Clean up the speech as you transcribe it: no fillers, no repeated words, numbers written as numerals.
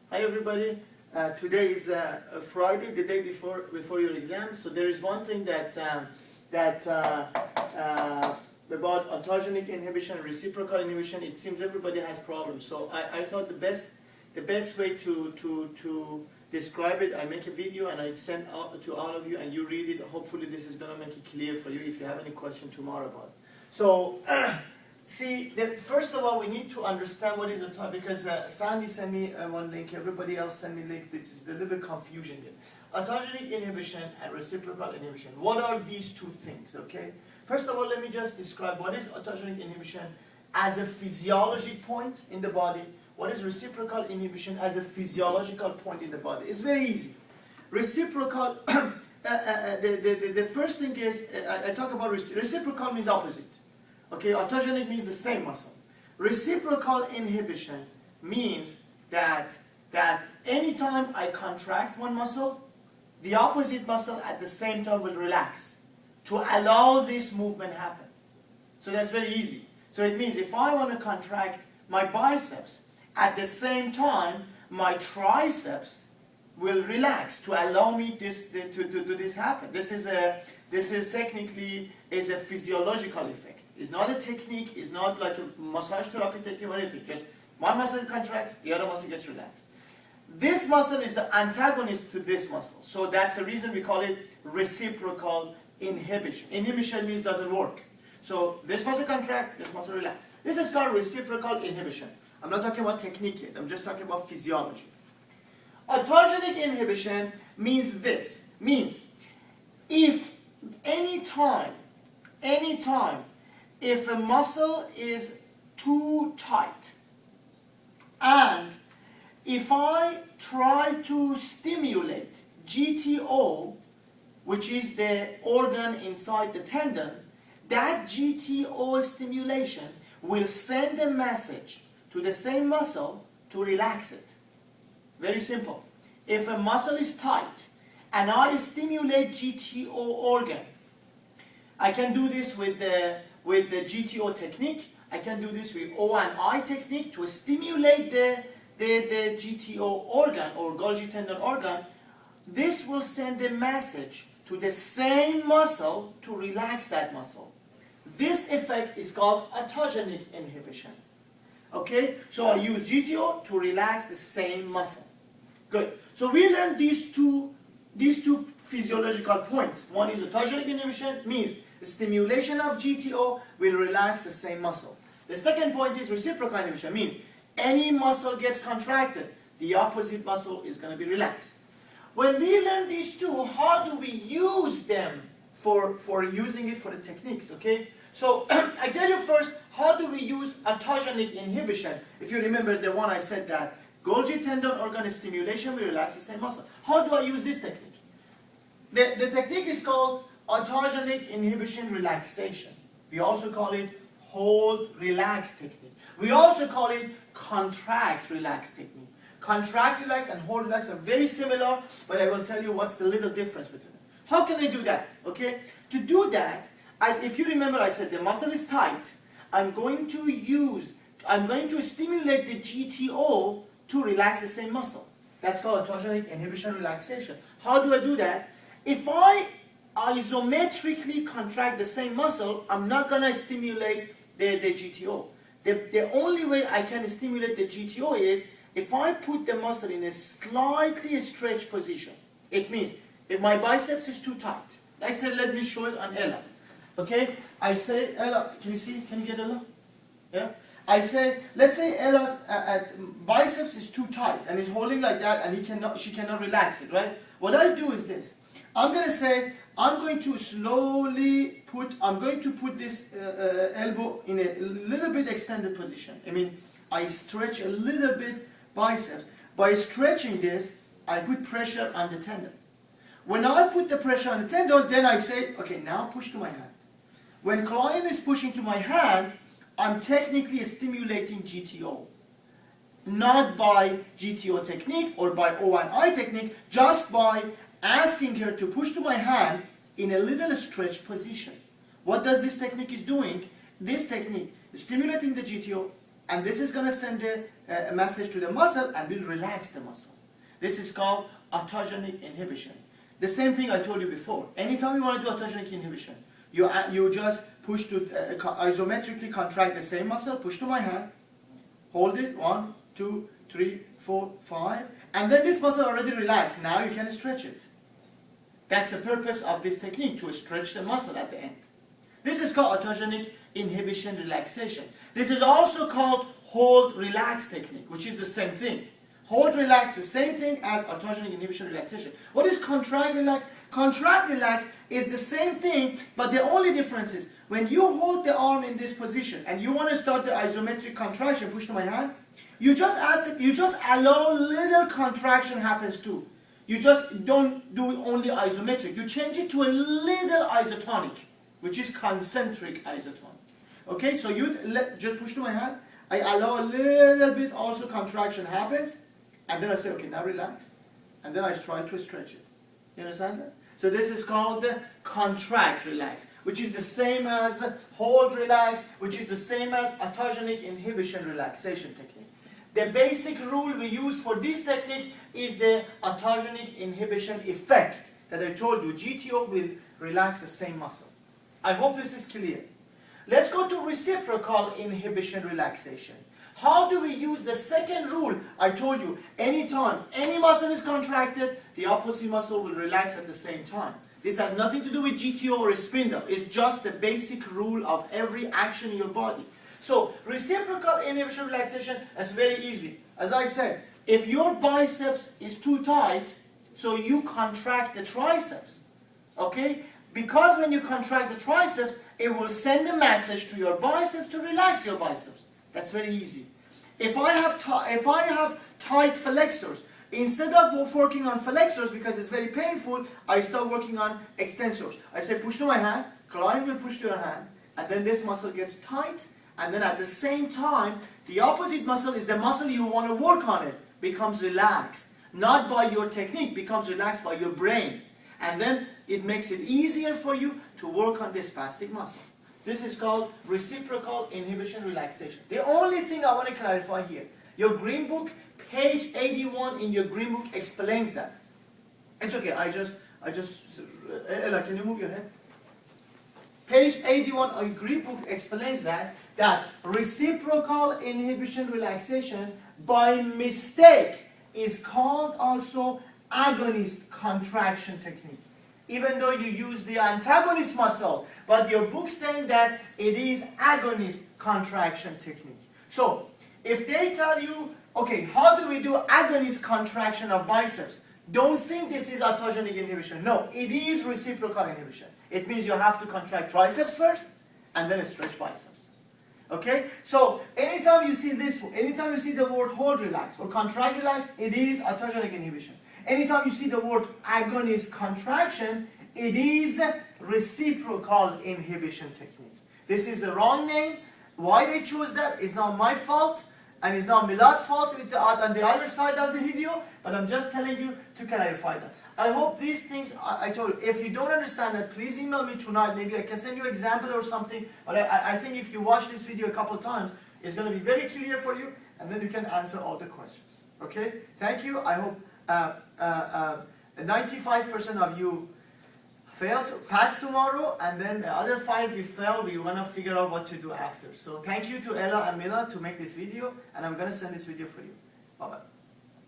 Hi everybody. Today is Friday, the day before your exam. So there is one thing that about autogenic inhibition, reciprocal inhibition. It seems everybody has problems. So I thought the best way to describe it, I make a video and I send out to all of you, and you read it. Hopefully this is going to make it clear for you if you have any question tomorrow about it. So. See, first of all, we need to understand what is autogenic, because Sandy sent me one link, everybody else sent me a link. This is a little bit confusion here. Autogenic inhibition and reciprocal inhibition. What are these two things, okay? First of all, let me just describe what is autogenic inhibition as a physiology point in the body. What is reciprocal inhibition as a physiological point in the body? It's very easy. Reciprocal, the first thing is, I talk about reciprocal means opposite. Okay, autogenic means the same muscle. Reciprocal inhibition means that anytime I contract one muscle, the opposite muscle at the same time will relax to allow this movement happen. So that's very easy. So it means if I want to contract my biceps, at the same time my triceps will relax to allow me to do this happen. This is technically a physiological effect. It's not a technique, it's not like a massage therapy technique or anything. Just one muscle contracts, the other muscle gets relaxed. This muscle is the antagonist to this muscle. So that's the reason we call it reciprocal inhibition. Inhibition means doesn't work. So this muscle contracts, this muscle relax. This is called reciprocal inhibition. I'm not talking about technique yet, I'm just talking about physiology. Autogenic inhibition means this. Means if anytime if a muscle is too tight, and if I try to stimulate GTO, which is the organ inside the tendon, that GTO stimulation will send a message to the same muscle to relax it. Very simple. If a muscle is tight and I stimulate GTO organ, I can do this with the GTO technique. I can do this with O and I technique to stimulate the GTO organ or Golgi tendon organ. This will send a message to the same muscle to relax that muscle. This effect is called autogenic inhibition. Okay, so I use GTO to relax the same muscle. Good. So we learned these two physiological points. One is autogenic inhibition, means the stimulation of GTO will relax the same muscle. The second point is reciprocal inhibition, means any muscle gets contracted, the opposite muscle is going to be relaxed. When we learn these two, how do we use them for using it for the techniques, okay? So I tell you first, how do we use autogenic inhibition? If you remember the one I said that Golgi tendon organ stimulation will relax the same muscle. How do I use this technique? The technique is called autogenic inhibition relaxation. We also call it hold relax technique. We also call it contract relax technique. Contract relax and hold relax are very similar, but I will tell you what's the little difference between them. How can I do that? Okay, to do that, if you remember, I said the muscle is tight. I'm going to stimulate the GTO to relax the same muscle. That's called autogenic inhibition relaxation. How do I do that? If I isometrically contract the same muscle, I'm not going to stimulate the GTO. The only way I can stimulate the GTO is if I put the muscle in a slightly stretched position. It means if my biceps is too tight. I said, let me show it on Ella. Okay? I say, Ella, can you see? Can you get Ella? Yeah? I say, let's say Ella's biceps is too tight and is holding like that, and she cannot relax it, right? What I do is this. I'm going to say, I'm going to put this elbow in a little bit extended position. I mean, I stretch a little bit biceps. By stretching this, I put pressure on the tendon. When I put the pressure on the tendon, then I say, okay, now push to my hand. When client is pushing to my hand, I'm technically stimulating GTO. Not by GTO technique or by O and I technique, just by asking her to push to my hand in a little stretched position. What does this technique is doing? This technique is stimulating the GTO, and this is going to send a message to the muscle and will relax the muscle. This is called autogenic inhibition. The same thing I told you before. Anytime you want to do autogenic inhibition, you just push to isometrically contract the same muscle, push to my hand, hold it, 1, 2, 3, 4, 5, and then this muscle already relaxed. Now you can stretch it. That's the purpose of this technique, to stretch the muscle at the end. This is called autogenic inhibition relaxation. This is also called hold relax technique, which is the same thing. Hold relax, the same thing as autogenic inhibition relaxation. What is contract relax? Contract relax is the same thing, but the only difference is when you hold the arm in this position and you want to start the isometric contraction, push to my hand, you just allow little contraction happens too. You just don't do only isometric. You change it to a little isotonic, which is concentric isotonic. Okay, so you just push to my hand. I allow a little bit also contraction happens, and then I say, okay, now relax, and then I try to stretch it. You understand that? So this is called the contract relax, which is the same as hold relax, which is the same as autogenic inhibition relaxation technique. The basic rule we use for these techniques is the autogenic inhibition effect that I told you. GTO will relax the same muscle. I hope this is clear. Let's go to reciprocal inhibition relaxation. How do we use the second rule? I told you, anytime any muscle is contracted, the opposite muscle will relax at the same time. This has nothing to do with GTO or spindle. It's just the basic rule of every action in your body. So, reciprocal inhibition relaxation is very easy. As I said, if your biceps is too tight, so you contract the triceps. Okay? Because when you contract the triceps, it will send a message to your biceps to relax your biceps. That's very easy. If I have tight flexors, instead of working on flexors because it's very painful, I start working on extensors. I say push to my hand, client will push to your hand, and then this muscle gets tight, and then at the same time, the opposite muscle is the muscle you want to work on it, becomes relaxed. Not by your technique, becomes relaxed by your brain. And then it makes it easier for you to work on this spastic muscle. This is called reciprocal inhibition relaxation. The only thing I want to clarify here, your green book, page 81 in your green book explains that. It's okay, Ella, can you move your head? Page 81 of your green book explains that reciprocal inhibition relaxation by mistake is called also agonist contraction technique. Even though you use the antagonist muscle, but your book saying that it is agonist contraction technique. So, if they tell you, okay, how do we do agonist contraction of biceps? Don't think this is autogenic inhibition. No, it is reciprocal inhibition. It means you have to contract triceps first, and then stretch biceps. Okay? So, anytime you see this, anytime you see the word hold relax or contract relax, it is autogenic inhibition. Anytime you see the word agonist contraction, it is reciprocal inhibition technique. This is the wrong name. Why they chose that is not my fault, and it's not Milad's fault on the other side of the video, but I'm just telling you to clarify that. I hope these things I told you. If you don't understand that, please email me tonight. Maybe I can send you an example or something. But I think if you watch this video a couple times, it's going to be very clear for you, and then you can answer all the questions. Okay? Thank you. I hope 95% of you pass tomorrow, and then the other 5 we fail. We want to figure out what to do after. So thank you to Ella and Mila to make this video, and I'm going to send this video for you. Bye-bye.